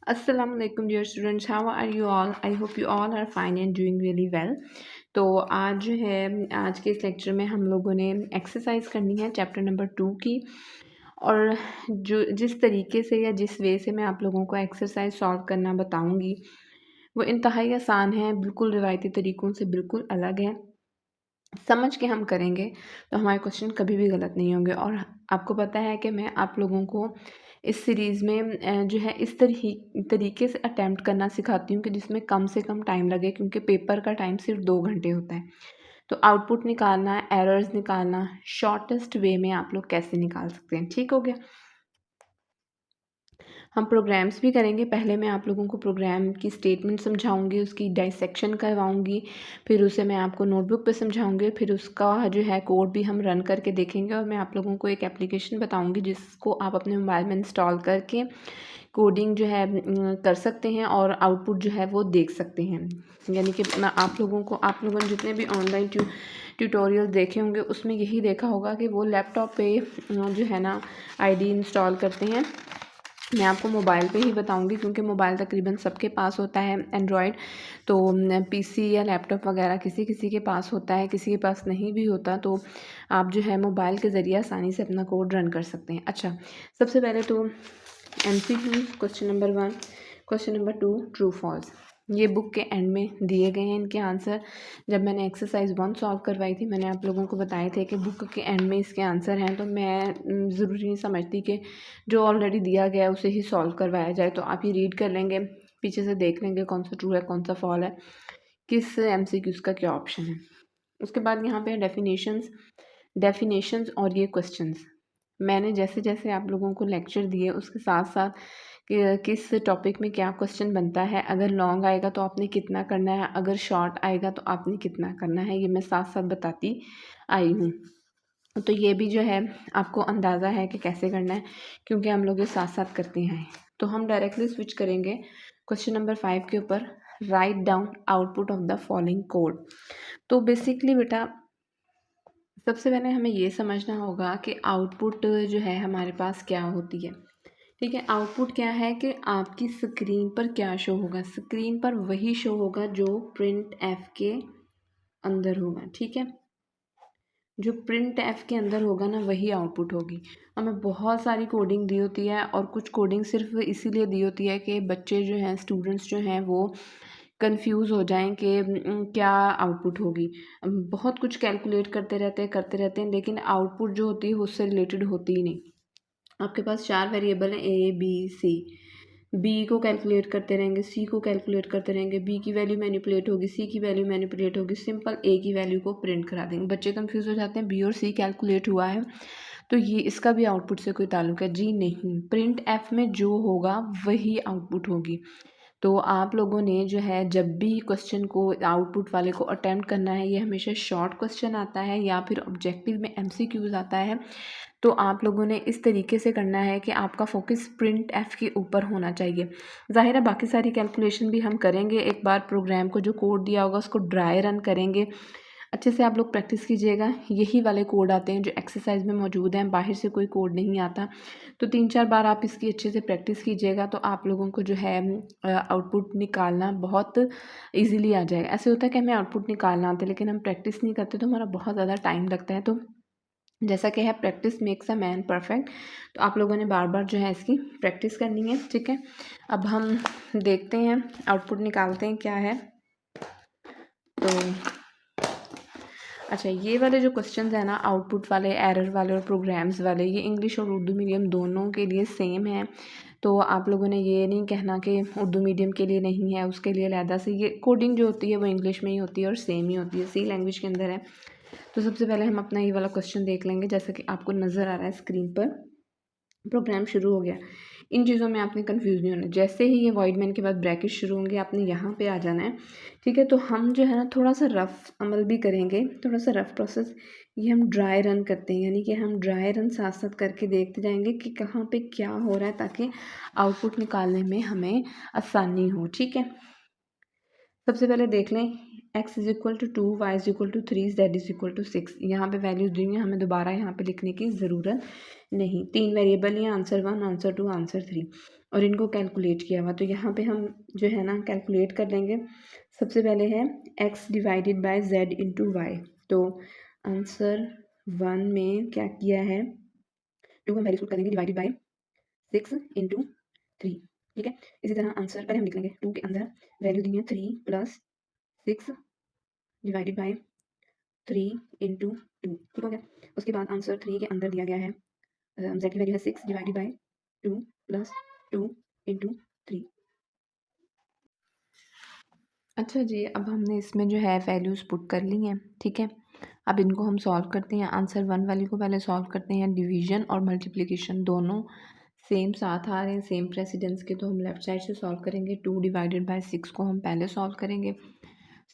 Assalamu alaikum dear students, how are you all? I hope you all are fine and doing really well. तो आज जो है आज के इस लेक्चर में हम लोगों ने एक्सरसाइज करनी है चैप्टर नंबर 2 की। और जो जिस तरीके से या जिस वे से मैं आप लोगों को एक्सरसाइज सॉल्व करना बताऊंगी वो इंतहाई आसान है, बिल्कुल रिवायती तरीक़ों से बिल्कुल अलग है। समझ के हम करेंगे तो हमारे क्वेश्चन कभी भी गलत नहीं होंगे। और आपको पता है कि मैं आप लोगों को इस सीरीज़ में जो है इस तरीके से अटैम्प्ट करना सिखाती हूँ कि जिसमें कम से कम टाइम लगे, क्योंकि पेपर का टाइम सिर्फ 2 घंटे होता है। तो आउटपुट निकालना, एरर्स निकालना, शॉर्टेस्ट वे में आप लोग कैसे निकाल सकते हैं। ठीक हो गया। हम प्रोग्राम्स भी करेंगे। पहले मैं आप लोगों को प्रोग्राम की स्टेटमेंट समझाऊंगी, उसकी डाइसेक्शन करवाऊंगी, फिर उसे मैं आपको नोटबुक पे समझाऊंगी, फिर उसका जो है कोड भी हम रन करके देखेंगे। और मैं आप लोगों को एक एप्लीकेशन बताऊंगी जिसको आप अपने मोबाइल में इंस्टॉल करके कोडिंग जो है कर सकते हैं और आउटपुट जो है वो देख सकते हैं। यानी कि मैं आप लोगों ने जितने भी ऑनलाइन ट्यूटोरियल देखे होंगे उसमें यही देखा होगा कि वो लैपटॉप पे जो है ना आईडी इंस्टॉल करते हैं। मैं आपको मोबाइल पे ही बताऊंगी क्योंकि मोबाइल तकरीबन सबके पास होता है एंड्रॉयड। तो पीसी या लैपटॉप वगैरह किसी किसी के पास होता है, किसी के पास नहीं भी होता। तो आप जो है मोबाइल के ज़रिए आसानी से अपना कोड रन कर सकते हैं। अच्छा, सबसे पहले तो MCQ question number 1, question number 2 true false. ये बुक के एंड में दिए गए हैं इनके आंसर। जब मैंने एक्सरसाइज 1 सॉल्व करवाई थी मैंने आप लोगों को बताए थे कि बुक के एंड में इसके आंसर हैं। तो मैं ज़रूरी नहीं समझती कि जो ऑलरेडी दिया गया है उसे ही सॉल्व करवाया जाए। तो आप ये रीड कर लेंगे, पीछे से देख लेंगे कौन सा ट्रू है कौन सा फॉल है, किस MCQs का क्या ऑप्शन है। उसके बाद यहाँ पे डेफिनेशंस और ये क्वेश्चंस मैंने जैसे जैसे आप लोगों को लेक्चर दिए उसके साथ साथ किस टॉपिक में क्या क्वेश्चन बनता है, अगर लॉन्ग आएगा तो आपने कितना करना है, अगर शॉर्ट आएगा तो आपने कितना करना है, ये मैं साथ साथ बताती आई हूँ। तो ये भी जो है आपको अंदाज़ा है कि कैसे करना है क्योंकि हम लोग ये साथ साथ करते हैं। तो हम डायरेक्टली स्विच करेंगे क्वेश्चन नंबर 5 के ऊपर। Write down output of the following code. तो बेसिकली बेटा सबसे पहले हमें ये समझना होगा कि आउटपुट जो है हमारे पास क्या होती है। ठीक है, आउटपुट क्या है कि आपकी स्क्रीन पर क्या शो होगा। स्क्रीन पर वही शो होगा जो प्रिंट एफ के अंदर होगा। ठीक है, जो प्रिंट एफ के अंदर होगा ना वही आउटपुट होगी। हमें बहुत सारी कोडिंग दी होती है और कुछ कोडिंग सिर्फ इसीलिए दी होती है कि बच्चे जो हैं, स्टूडेंट्स जो हैं वो कंफ्यूज हो जाएं कि क्या आउटपुट होगी। बहुत कुछ कैलकुलेट करते रहते हैं लेकिन आउटपुट जो होती है वो उससे रिलेटेड होती ही नहीं। आपके पास 4 वेरिएबल हैं A B C। बी को कैलकुलेट करते रहेंगे, सी को कैलकुलेट करते रहेंगे, बी की वैल्यू मैनिपुलेट होगी, सी की वैल्यू मैनिपुलेट होगी, सिंपल ए की वैल्यू को प्रिंट करा देंगे। बच्चे कंफ्यूज हो जाते हैं बी और सी कैलकुलेट हुआ है तो ये इसका भी आउटपुट से कोई ताल्लुक है? जी नहीं, प्रिंट एफ में जो होगा वही आउटपुट होगी। तो आप लोगों ने जो है जब भी क्वेश्चन को आउटपुट वाले को अटेम्प्ट करना है, ये हमेशा शॉर्ट क्वेश्चन आता है या फिर ऑब्जेक्टिव में MCQs आता है, तो आप लोगों ने इस तरीके से करना है कि आपका फोकस प्रिंट एफ के ऊपर होना चाहिए। ज़ाहिर है बाकी सारी कैलकुलेशन भी हम करेंगे, एक बार प्रोग्राम को जो कोड दिया होगा उसको ड्राई रन करेंगे। अच्छे से आप लोग प्रैक्टिस कीजिएगा। यही वाले कोड आते हैं जो एक्सरसाइज में मौजूद हैं, बाहर से कोई कोड नहीं आता। तो 3-4 बार आप इसकी अच्छे से प्रैक्टिस कीजिएगा तो आप लोगों को जो है आउटपुट निकालना बहुत ईजीली आ जाएगा। ऐसे होता है कि हमें आउटपुट निकालना आता है लेकिन हम प्रैक्टिस नहीं करते तो हमारा बहुत ज़्यादा टाइम लगता है। तो जैसा कि है practice makes a man perfect, तो आप लोगों ने बार बार जो है इसकी प्रैक्टिस करनी है। ठीक है, अब हम देखते हैं आउटपुट निकालते हैं क्या है। तो अच्छा, ये वाले जो क्वेश्चंस है ना आउटपुट वाले, एरर वाले और प्रोग्राम्स वाले, ये इंग्लिश और उर्दू मीडियम दोनों के लिए सेम है। तो आप लोगों ने ये नहीं कहना कि उर्दू मीडियम के लिए नहीं है, उसके लिए अलहदा से। ये कोडिंग जो होती है वो इंग्लिश में ही होती है और सेम ही होती है, सी लैंग्वेज के अंदर है। तो सबसे पहले हम अपना ये वाला क्वेश्चन देख लेंगे। जैसा कि आपको नज़र आ रहा है स्क्रीन पर, प्रोग्राम शुरू हो गया। इन चीज़ों में आपने कंफ्यूज नहीं होना। जैसे ही ये वॉइड मैन के बाद ब्रैकेट शुरू होंगे आपने यहाँ पे आ जाना है। ठीक है, तो हम जो है ना थोड़ा सा रफ अमल भी करेंगे, थोड़ा सा रफ प्रोसेस। ये हम ड्राई रन करते हैं, यानी कि हम ड्राई रन साथ साथ करके देखते जाएंगे कि कहाँ पे क्या हो रहा है ताकि आउटपुट निकालने में हमें आसानी हो। ठीक है, सबसे पहले देख लें x is equal to 2, y is equal to 3, z is equal to 6। यहाँ पे वैल्यूज़ दी हुई हैं, हमें दोबारा यहाँ पे लिखने की ज़रूरत नहीं। 3 वेरिएबल हैं, आंसर 1, आंसर 2, आंसर 3, और इनको कैलकुलेट किया हुआ। तो यहाँ पे हम जो है ना कैलकुलेट कर लेंगे। सबसे पहले है x divided by z into y. तो आंसर 1 में क्या किया है, 2 हम वैल्यूज पुट करेंगे, डिवाइडेड बाय 6 इंटू 3, ठीक है। इसी तरह आंसर पहले हम लिख लेंगे, 2 के अंदर वैल्यू दी है 3 प्लस 6 डिवाइडेड बाय 3 इंटू 2, ठीक हो गया। उसके बाद आंसर 3 के अंदर दिया गया है z की वैल्यू है 6 डिवाइडेड बाय 2 प्लस 2 इंटू 3। अच्छा जी, अब हमने इसमें जो है वैल्यूज़ पुट कर ली हैं, ठीक है। अब इनको हम सॉल्व करते हैं। आंसर 1 वाली को पहले सॉल्व करते हैं। डिवीज़न और मल्टीप्लिकेशन दोनों सेम साथ आ रहे हैं, सेम प्रेसिडेंस के, तो हम लेफ़्ट साइड से सॉल्व करेंगे। 2 डिवाइडेड बाय 6 को हम पहले सॉल्व करेंगे।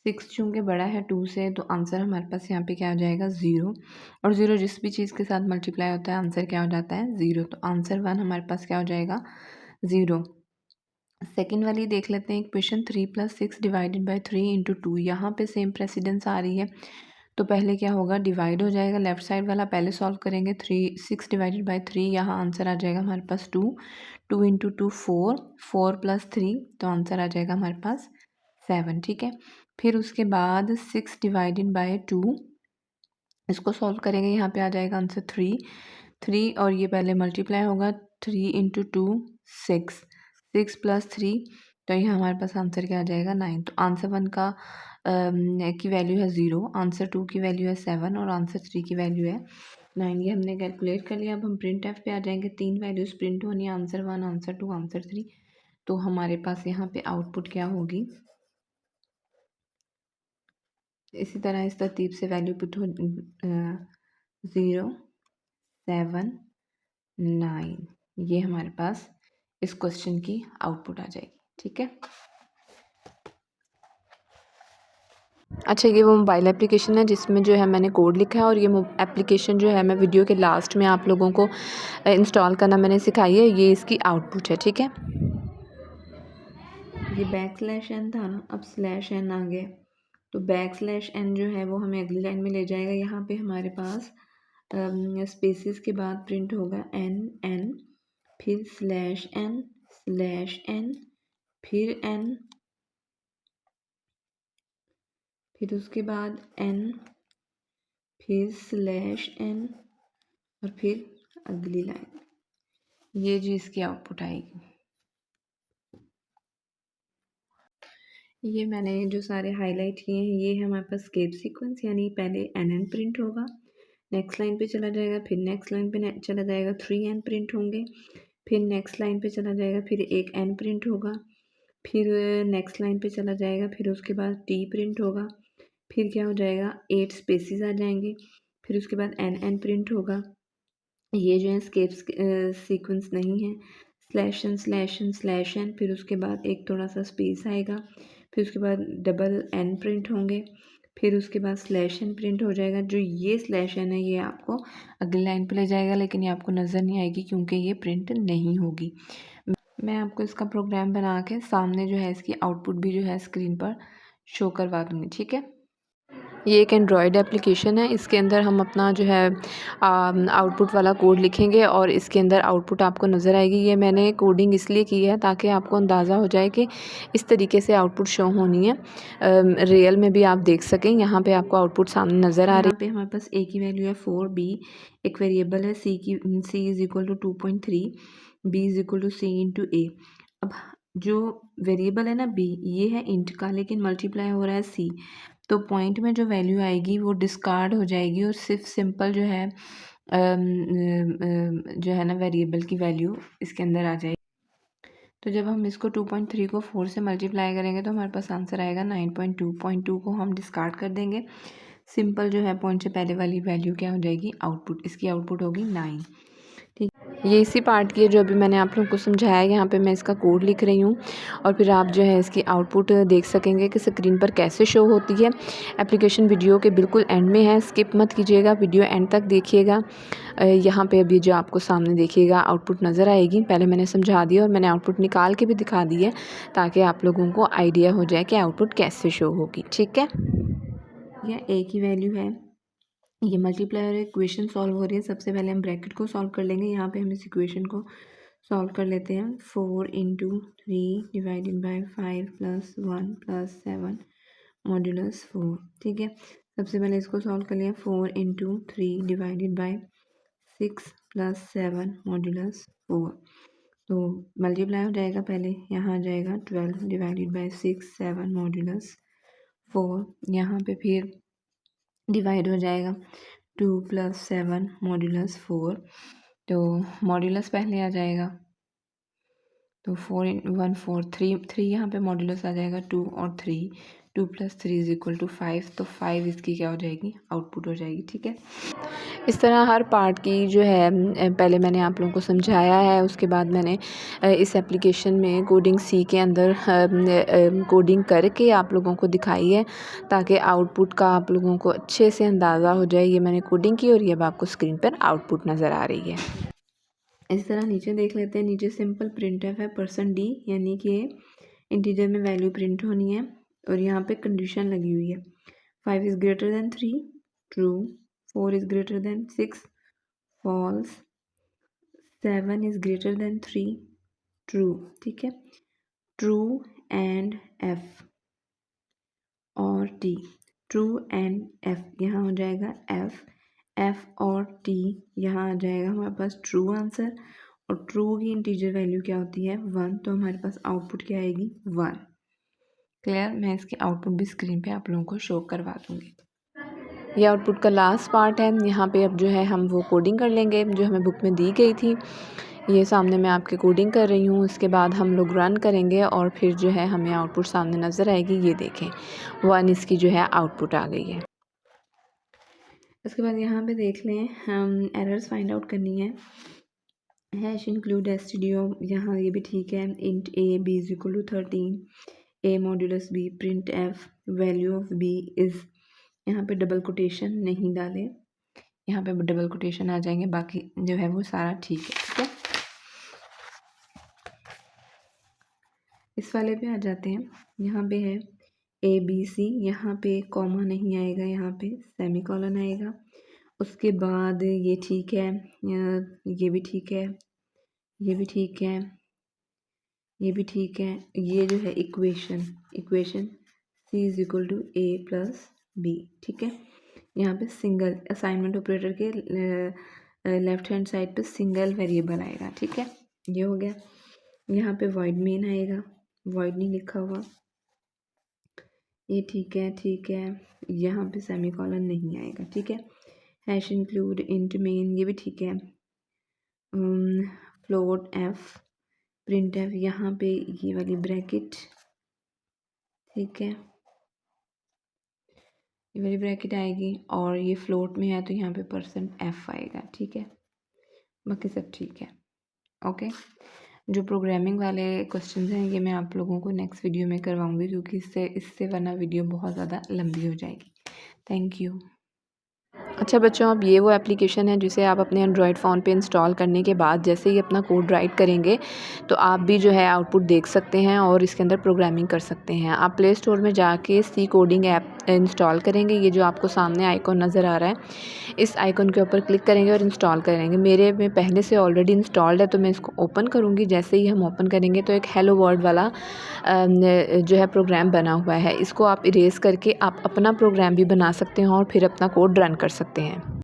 6 चूँकि बड़ा है 2 से, तो आंसर हमारे पास यहाँ पे क्या हो जाएगा, 0। और 0 जिस भी चीज़ के साथ मल्टीप्लाई होता है आंसर क्या हो जाता है, 0। तो आंसर 1 हमारे पास क्या हो जाएगा, 0। सेकेंड वाली देख लेते हैं equation. 3 plus 6 divided by 3 into 2। यहाँ पर सेम प्रेसिडेंस आ रही है, तो पहले क्या होगा, डिवाइड हो जाएगा। लेफ्ट साइड वाला पहले सॉल्व करेंगे। 6 डिवाइडेड बाई 3, यहाँ आंसर आ जाएगा हमारे पास 2। 2 इंटू 2 4, 4 प्लस 3, तो आंसर आ जाएगा हमारे पास 7, ठीक है। फिर उसके बाद 6 डिवाइडेड बाई 2, इसको सॉल्व करेंगे। यहाँ पे आ जाएगा आंसर 3 और ये पहले मल्टीप्लाई होगा। 3 इंटू 2 6, 6 प्लस 3, तो ये हमारे पास आंसर क्या आ जाएगा, 9। तो आंसर 1 का की वैल्यू है 0, आंसर 2 की वैल्यू है 7 और आंसर 3 की वैल्यू है 9। ये हमने कैलकुलेट कर लिया। अब हम प्रिंट एफ पे आ जाएंगे। 3 वैल्यूज़ प्रिंट होनी है, आंसर 1, आंसर 2, आंसर 3। तो हमारे पास यहाँ पे आउटपुट क्या होगी, इसी तरह इस तरतीब से वैल्यू पुट हो 0 7 9, ये हमारे पास इस क्वेश्चन की आउटपुट आ जाएगी, ठीक है। अच्छा, ये वो मोबाइल एप्लीकेशन है जिसमें जो है मैंने कोड लिखा है, और ये एप्लीकेशन जो है मैं वीडियो के लास्ट में आप लोगों को इंस्टॉल करना मैंने सिखाई है। ये इसकी आउटपुट है, ठीक है। ये /n था ना, अब /n आ गया, तो /n जो है वो हमें अगली लाइन में ले जाएगा। यहाँ पे हमारे पास स्पेसिस के बाद प्रिंट होगा n, फिर /n, फिर n, फिर उसके बाद n, फिर /n, और फिर अगली लाइन। ये जी इसकी आउटपुट आएगी। ये मैंने जो सारे हाईलाइट किए हैं, ये है हमारे पास स्केप सीक्वेंस, यानी पहले n प्रिंट होगा, नेक्स्ट लाइन पे चला जाएगा, फिर नेक्स्ट लाइन पे चला जाएगा, 3n प्रिंट होंगे, फिर नेक्स्ट लाइन पे चला जाएगा, फिर एक n प्रिंट होगा, फिर नेक्स्ट लाइन पे चला जाएगा, फिर उसके बाद t प्रिंट होगा, फिर क्या हो जाएगा, 8 स्पेसिस आ जाएंगे, फिर उसके बाद n प्रिंट होगा। ये जो है स्केप सीक्वेंस नहीं है, /n, फिर उसके बाद एक थोड़ा सा स्पेस आएगा, फिर उसके बाद डबल n प्रिंट होंगे, फिर उसके बाद /n प्रिंट हो जाएगा। जो ये /n है ये आपको अगली लाइन पे ले जाएगा, लेकिन ये आपको नज़र नहीं आएगी क्योंकि ये प्रिंट नहीं होगी। मैं आपको इसका प्रोग्राम बना के सामने जो है इसकी आउटपुट भी जो है स्क्रीन पर शो करवा दूँगी, ठीक है। ये एक एंड्रॉयड एप्लीकेशन है। इसके अंदर हम अपना जो है आउटपुट वाला कोड लिखेंगे और इसके अंदर आउटपुट आपको नज़र आएगी। ये मैंने कोडिंग इसलिए की है ताकि आपको अंदाज़ा हो जाए कि इस तरीके से आउटपुट शो होनी है, रियल में भी आप देख सकें। यहाँ पे आपको आउटपुट सामने नज़र आ रही है। यहाँ पे हमारे पास a की वैल्यू है 4, b एक वेरिएबल है, c is equal to 2.3, b is equal to c into a। अब जो वेरिएबल है ना b, ये है इंट का, लेकिन मल्टीप्लाई हो रहा है c, तो पॉइंट में जो वैल्यू आएगी वो डिस्कार्ड हो जाएगी और सिर्फ सिंपल जो है ना वेरिएबल की वैल्यू इसके अंदर आ जाएगी। तो जब हम इसको 2.3 को 4 से मल्टीप्लाई करेंगे तो हमारे पास आंसर आएगा 9.2। 0.2 को हम डिस्कार्ड कर देंगे, सिंपल जो है पॉइंट से पहले वाली वैल्यू क्या हो जाएगी, आउटपुट। इसकी आउटपुट होगी 9, ठीक। ये इसी पार्ट की है जो अभी मैंने आप लोगों को समझाया है। यहाँ पे मैं इसका कोड लिख रही हूँ और फिर आप जो है इसकी आउटपुट देख सकेंगे कि स्क्रीन पर कैसे शो होती है। एप्लीकेशन वीडियो के बिल्कुल एंड में है, स्किप मत कीजिएगा, वीडियो एंड तक देखिएगा। यहाँ पे अभी जो आपको सामने देखिएगा आउटपुट नज़र आएगी। पहले मैंने समझा दिया और मैंने आउटपुट निकाल के भी दिखा दी है ताकि आप लोगों को आइडिया हो जाए कि आउटपुट कैसे शो होगी, ठीक है। यह ए की वैल्यू है, ये मल्टीप्लाई और इक्वेशन सॉल्व हो रही है। सबसे पहले हम ब्रैकेट को सॉल्व कर लेंगे। यहाँ पे हम इस इक्वेशन को सॉल्व कर लेते हैं। 4 × 3 डिवाइडेड बाई 5 + 1 + 7 मॉड्यूलस 4। ठीक है, सबसे पहले इसको सॉल्व कर लिया। 4 × 3 डिवाइडेड बाई 6 + 7 मॉड्यूलस 4। तो मल्टीप्लाई हो जाएगा, पहले यहाँ आ जाएगा 12 डिवाइडेड बाई 6 7 मॉड्यूलस 4। यहाँ पे फिर डिवाइड हो जाएगा 2 + 7 मॉड्यूलस 4। तो मॉड्यूलस पहले आ जाएगा, तो 4 × 1 4 3 यहाँ पे मॉड्यूलस आ जाएगा 2 और 3। 2 + 3 = 5। तो 5 इसकी क्या हो जाएगी, आउटपुट हो जाएगी। ठीक है, इस तरह हर पार्ट की जो है पहले मैंने आप लोगों को समझाया है। उसके बाद मैंने इस एप्लीकेशन में कोडिंग सी के अंदर कोडिंग करके आप लोगों को दिखाई है, ताकि आउटपुट का आप लोगों को अच्छे से अंदाज़ा हो जाए। ये मैंने कोडिंग की और ये अब आपको स्क्रीन पर आउटपुट नज़र आ रही है। इस तरह नीचे देख लेते हैं। नीचे सिंपल प्रिंटफ है %d, यानी कि इंटीजर में वैल्यू प्रिंट होनी है। और यहाँ पे कंडीशन लगी हुई है, 5 > 3 ट्रू, 4 > 6 फॉल्स, 7 > 3 ट्रू। ठीक है, ट्रू एंड एफ और टी, ट्रू एंड एफ यहाँ हो जाएगा एफ और टी यहाँ आ जाएगा हमारे पास ट्रू आंसर। और ट्रू की इंटीजर वैल्यू क्या होती है 1, तो हमारे पास आउटपुट क्या आएगी 1। क्लियर, मैं इसकी आउटपुट भी स्क्रीन पे आप लोगों को शो करवा दूँगी। ये आउटपुट का लास्ट पार्ट है। यहाँ पे अब जो है हम वो कोडिंग कर लेंगे जो हमें बुक में दी गई थी। ये सामने मैं आपके कोडिंग कर रही हूँ। इसके बाद हम लोग रन करेंगे और फिर जो है हमें आउटपुट सामने नज़र आएगी। ये देखें 1 इसकी जो है आउटपुट आ गई है। उसके बाद यहाँ पे देख लें, हम एरर्स फाइंड आउट करनी है। हैश इंक्लूड एसटीडीओ, यहाँ ये भी ठीक है। Int a b = 13, a modulus b, print f value of b is, यहाँ पे डबल कोटेशन नहीं डाले, यहाँ पे डबल कोटेशन आ जाएंगे, बाकी जो है वो सारा ठीक है। ठीक है, इस वाले पे आ जाते हैं। यहाँ पे है ABC, यहाँ पे कॉमा नहीं आएगा, यहाँ पे सेमीकोलन आएगा। उसके बाद ये ठीक है, ये भी ठीक है, ये भी ठीक है, ये भी ठीक है। ये जो है इक्वेशन C = A + B। ठीक है, यहाँ पे सिंगल असाइनमेंट ऑपरेटर के लेफ्ट हैंड साइड पे सिंगल वेरिएबल आएगा। ठीक है, ये हो गया। यहाँ पे वॉइड मेन आएगा, वॉइड नहीं लिखा हुआ, ये ठीक है, ठीक है। यहाँ पे सेमीकोलन नहीं आएगा। ठीक है, हैश इंक्लूड इंट मेन, ये भी ठीक है। फ्लोट f, प्रिंट f, यहाँ पे ये वाली ब्रैकेट, ठीक है, ये वाली ब्रैकेट आएगी। और ये फ्लोट में है तो यहाँ पे %f आएगा। ठीक है, बाकी सब ठीक है। ओके, जो प्रोग्रामिंग वाले क्वेश्चंस हैं ये मैं आप लोगों को नेक्स्ट वीडियो में करवाऊँगी, क्योंकि इससे वरना वीडियो बहुत ज़्यादा लंबी हो जाएगी। Thank you. अच्छा बच्चों, अब ये वो एप्लीकेशन है जिसे आप अपने एंड्रॉयड फ़ोन पे इंस्टॉल करने के बाद जैसे ही अपना कोड राइट करेंगे तो आप भी जो है आउटपुट देख सकते हैं और इसके अंदर प्रोग्रामिंग कर सकते हैं। आप प्ले स्टोर में जाके सी कोडिंग ऐप इंस्टॉल करेंगे। ये जो आपको सामने आइकॉन नज़र आ रहा है, इस आइकॉन के ऊपर क्लिक करेंगे और इंस्टॉल करेंगे। मेरे में पहले से ऑलरेडी इंस्टॉल्ड है, तो मैं इसको ओपन करूँगी। जैसे ही हम ओपन करेंगे तो एक हेलो वर्ल्ड वाला जो है प्रोग्राम बना हुआ है। इसको आप इरेज़ करके आप अपना प्रोग्राम भी बना सकते हैं और फिर अपना कोड रन कर सकते हैं।